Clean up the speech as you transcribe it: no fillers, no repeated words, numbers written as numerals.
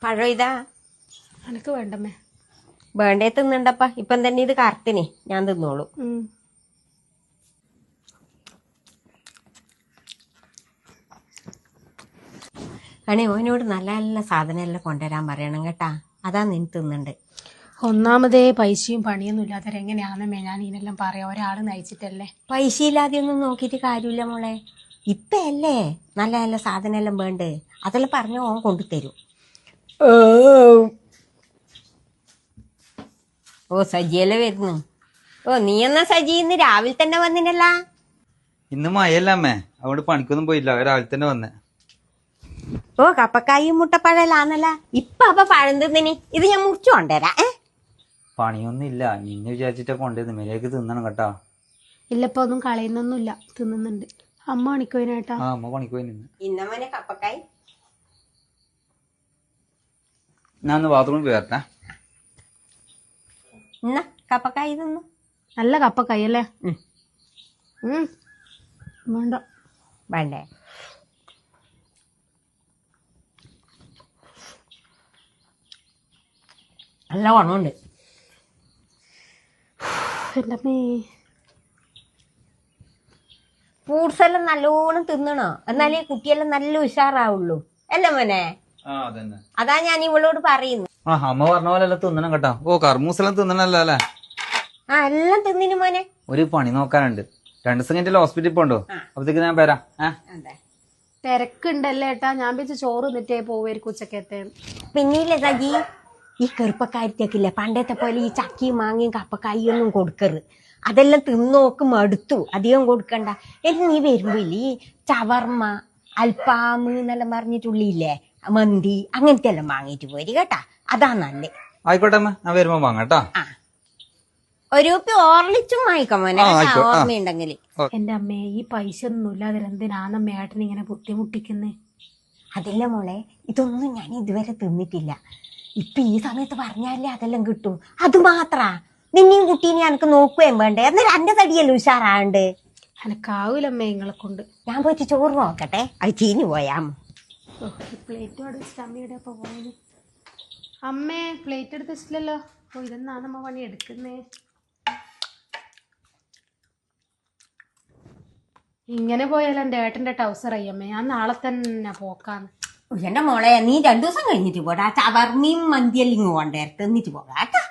പഴം ഇതാ. എനക്ക് വേണ്ടമ്മേ. വേണ്ടേ തിന്നണ്ടപ്പ. ഇപ്പം തന്നെ ഇത് കറുത്തിനെ, ഞാൻ തിന്നോളൂ. അണേ ഓനോട് നല്ല നല്ല സാധനം എല്ലാം കൊണ്ടുവരാൻ പറയണം കേട്ടാ. അതാ നീ തിന്നണ്ട്. ഒന്നാമതേ പൈസയും പണിയൊന്നും ഇല്ലാത്തവരെങ്ങനെയാണെന്നേ ഞാൻ ഇതിനെല്ലാം പറയാം. ഒരാള് നയിച്ചിട്ടല്ലേ. പൈസ ഇല്ലാതെ ഒന്നും നോക്കിയിട്ട് കാര്യമില്ല മോളെ. ഇപ്പം അല്ലേ നല്ല നല്ല സാധനം എല്ലാം വേണ്ടേ. അതെല്ലാം പറഞ്ഞ ഓൻ കൊണ്ടുതരും. ഓ സജിയല്ലേ വരുന്നു. ഓ നീ എന്നാ സജി ഇന്ന് രാവിലെ തന്നെ വന്നിനല്ല. ഇന്ന് മഴയല്ല അമ്മേ, അതുകൊണ്ട് പണിക്കൊന്നും പോയില്ല, രാവിലെ തന്നെ വന്നേ. ഓ കപ്പക്കായും മുട്ടപ്പഴലാന്നല്ല. ഇപ്പൊ അപ്പൊ പഴം തിന്നിനി. ഇത് ഞാൻ മുറിച്ചു കൊണ്ടുവരാ. പണിയൊന്നും ഇല്ല, നിന്നെ വിചാരിച്ചിട്ടാ കൊണ്ടുവന്ന്. മേലേക്ക് തിന്നണം കേട്ടാ. ഇല്ലപ്പോ ഒന്നും കളയുന്നൊന്നുമില്ല, തിന്നുന്നുണ്ട്. അമ്മ പണിക്കോയിനേട്ടാ. ആ അമ്മ പണിക്ക് പോയി നിന്ന്. ഇന്നമ്മനെ കപ്പക്കായി ഞാൻ ഒന്ന് ബാത്റൂമിൽ പോയട്ടെ. ഇന്ന കപ്പക്കായി തിന്നു. നല്ല കപ്പക്കായി അല്ലേ? വേണ്ട. വേണ്ടേ? നല്ല ഗുണമുണ്ട്. ഫ്രൂട്ട്സ് എല്ലാം നല്ലോണം തിന്നണോ, എന്നാലേ കുട്ടിയെല്ലാം നല്ല ഉഷാറാവുള്ളൂ അല്ലേ മോനെ? അതാ ഞാൻ ഇവളോട് പറയുന്നു. ആ അമ്മ പറഞ്ഞ പോലെ എല്ലാം തിന്നണം കേട്ടാ. ഓ കർമൂസെല്ലാം തിന്നണല്ലോ അല്ലേ? ആ എല്ലാം തിന്നിനു മോനെ. ഒരു പണി നോക്കാനുണ്ട്. 2 ദിവസം കഴിഞ്ഞിട്ട് ഹോസ്പിറ്റലിൽ പോണ്ടോ? അപ്പത്തേക്ക് ഞാൻ വരാം. തിരക്കുണ്ടല്ലേ ഏട്ടാ? ഞാൻ വെച്ച് ചോറ് തിന്നിട്ടേ പോവായിരിക്കും ഉച്ചക്കത്തെ. പിന്നില്ലേ സജി, ഈ കറുപ്പക്കാരത്തേക്കില്ലേ പണ്ടത്തെ പോലെ ഈ ചക്കിയും മാങ്ങയും കപ്പക്കായും ഒന്നും കൊടുക്കരുത്. അതെല്ലാം തിന്നോക്ക് മടുത്തു. അധികം കൊടുക്കണ്ട. എല്ലാം നീ വരുമ്പോ ഇല്ലേ ഈ ചവർമ്മ അൽപ്പാമ് എന്നെല്ലാം പറഞ്ഞിട്ടുള്ളില്ലേ മന്തി അങ്ങനത്തെ എല്ലാം വാങ്ങിട്ട് പോരി കേട്ടാ. അതാ നല്ലേ. ആയിക്കോട്ടെ അമ്മ, ഞാൻ വരുമ്പോ വാങ്ങാട്ടാ. ആ ഒരു കുപ്പി ഓർലിച്ചും വാങ്ങിക്കാം മോനെ, ഓർമ്മയുണ്ടെങ്കിൽ. എന്റെ അമ്മേ, ഈ പൈസ ഒന്നും ഇല്ലാതെ എന്തിനാന്നമ്മ ഏട്ടൻ ഇങ്ങനെ ബുദ്ധിമുട്ടിക്കുന്നേ? അതില്ല മോളെ, ഇതൊന്നും ഞാൻ ഇതുവരെ തിന്നിട്ടില്ല. ഇപ്പൊ ഈ സമയത്ത് പറഞ്ഞാലേ അതെല്ലാം കിട്ടും. അത് മാത്രാ നിന്നെയും കുട്ടീനെ എനിക്ക് നോക്കുകയും വേണ്ടേ? എന്നാൽ എന്റെ തടിയല്ലേ ഉഷാറാണ്ട്. എനക്കാവൂലമ്മേ നിങ്ങളെ കൊണ്ട്. ഞാൻ പോയിട്ട് ചോറ് നോക്കട്ടെ, അത് ചീഞ്ഞു പോയാ. പ്ലേറ്റ് എടുത്തിട്ട് അമ്മയുടെ അപ്പൊ പോയത്. അമ്മേ പ്ലേറ്റ് എടുത്ത് വെച്ചില്ലല്ലോ. ഓ ഇതെന്നാണ് അമ്മ പണി എടുക്കുന്നേ? ഇങ്ങനെ പോയാൽ എന്റെ ഏട്ടന്റെ ടൗസർ അയ്യമ്മേ. ഞാൻ നാളെ തന്നെ പോക്കാന്ന്. എന്റെ മോളെ, നീ 2 ദിവസം കഴിഞ്ഞിട്ട് പോടാ. ചവർമ്മയും മന്തിയെല്ലാം ഇങ്ങ് കൊണ്ടേരത്ത് എന്നിട്ട് പോകാം കേട്ടാ.